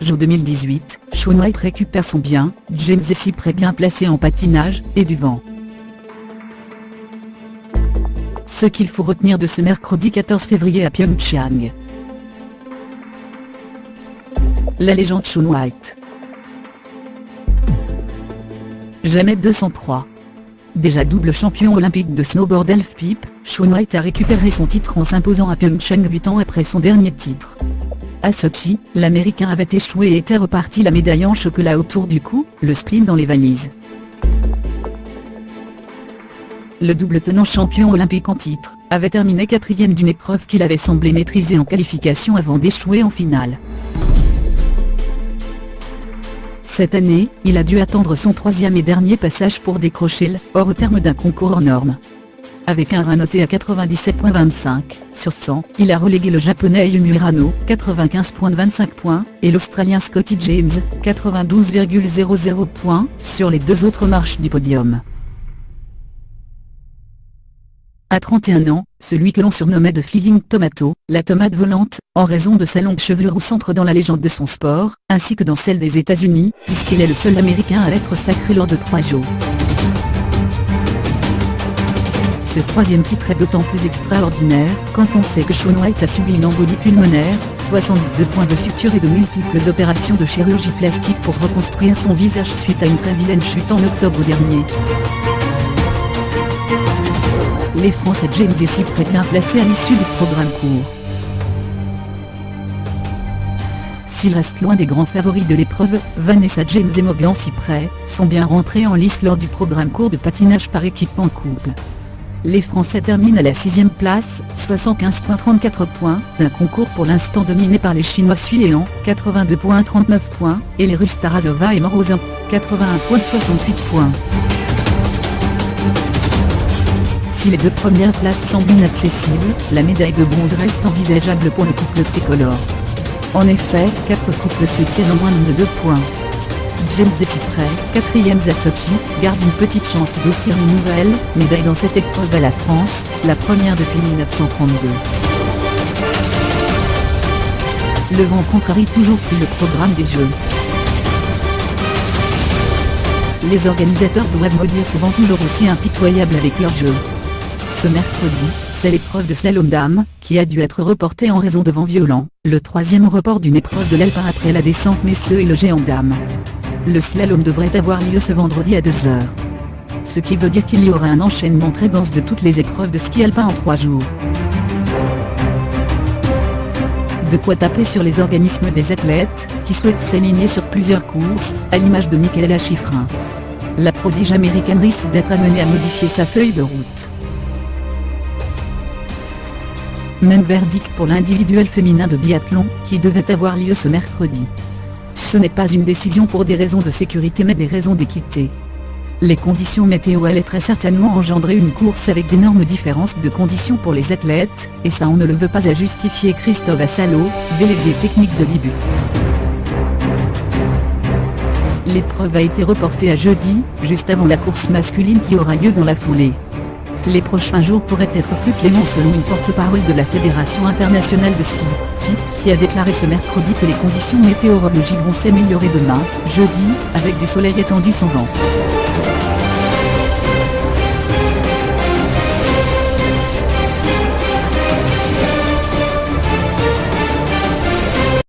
JO 2018, Shaun White récupère son bien, James est si près bien placé en patinage, et du vent. Ce qu'il faut retenir de ce mercredi 14 février à Pyeongchang. La légende Shaun White. Jamais 203. Déjà double champion olympique de snowboard halfpipe, Shaun White a récupéré son titre en s'imposant à Pyeongchang 8 ans après son dernier titre. À Sochi, l'Américain avait échoué et était reparti la médaille en chocolat autour du cou, le sprint dans les valises. Le double tenant champion olympique en titre, avait terminé 4e d'une épreuve qu'il avait semblé maîtriser en qualification avant d'échouer en finale. Cette année, il a dû attendre son 3e et dernier passage pour décrocher le « or » au terme d'un concours en normes. Avec un run noté à 97.25 sur 100, il a relégué le japonais Ayumu Hirano, 95.25 points, et l'Australien Scotty James, 92,00 points, sur les deux autres marches du podium. À 31 ans, celui que l'on surnommait de Flying Tomato, la tomate volante, en raison de sa longue chevelure s'entre dans la légende de son sport, ainsi que dans celle des États-Unis, puisqu'il est le seul Américain à être sacré lors de 3 JO. Ce 3e titre est d'autant plus extraordinaire, quand on sait que Shaun White a subi une embolie pulmonaire, 62 points de suture et de multiples opérations de chirurgie plastique pour reconstruire son visage suite à une très vilaine chute en octobre dernier. Les Français James et si près bien placés à l'issue du programme court. S'il reste loin des grands favoris de l'épreuve, Vanessa James et Morgan Cyprès sont bien rentrés en lice lors du programme court de patinage par équipe en couple. Les Français terminent à la 6e place, 75,34 points, d'un concours pour l'instant dominé par les Chinois Sui Liang, 82,39 points, et les Russes Tarasova et Morozin, 81,68 points. Si les deux premières places semblent inaccessibles, la médaille de bronze reste envisageable pour le couple tricolore. En effet, 4 couples se tiennent en moins de 2 points. James et Cyprès, 4e à Sochi, gardent une petite chance d'offrir une nouvelle médaille dans cette épreuve à la France, la première depuis 1932. Le vent contrarie toujours plus le programme des Jeux. Les organisateurs doivent maudire ce vent toujours aussi impitoyable avec leurs jeux. Ce mercredi, c'est l'épreuve de slalom dames, qui a dû être reportée en raison de vents violents, le 3e report d'une épreuve de l'alpin après la descente messieurs et le géant dames. Le slalom devrait avoir lieu ce vendredi à 2h. Ce qui veut dire qu'il y aura un enchaînement très dense de toutes les épreuves de ski alpin en 3 jours. De quoi taper sur les organismes des athlètes, qui souhaitent s'aligner sur plusieurs courses, à l'image de Mikaela Shiffrin. La prodige américaine risque d'être amenée à modifier sa feuille de route. Même verdict pour l'individuel féminin de biathlon, qui devait avoir lieu ce mercredi. Ce n'est pas une décision pour des raisons de sécurité mais des raisons d'équité. Les conditions météo allaient très certainement engendrer une course avec d'énormes différences de conditions pour les athlètes, et ça on ne le veut pas à justifier Christophe Assalo, délégué technique de l'IBU. L'épreuve a été reportée à jeudi, juste avant la course masculine qui aura lieu dans la foulée. Les prochains jours pourraient être plus cléments selon une porte-parole de la Fédération internationale de ski, FIP, qui a déclaré ce mercredi que les conditions météorologiques vont s'améliorer demain, jeudi, avec du soleil étendu sans vent.